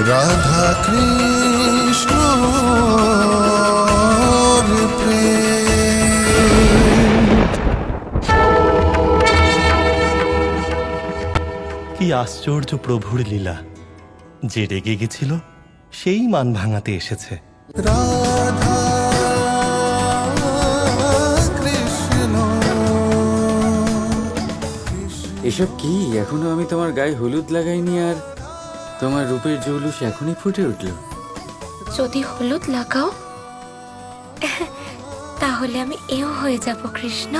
রাধা কৃষ্ণ কি আশ্চর্য প্রভুর লীলা! যে রেগে গেছিল সেই মান ভাঙাতে এসেছে। রাধা কৃষ্ণ। এসব কি? এখনো আমি তোমার গায়ে হলুদ লাগাইনি আর তোমার রূপের জৌলুস এখনই ফুটে উঠল। যদি হলুদ লাগাও তাহলে আমি এও হয়ে যাব কৃষ্ণ।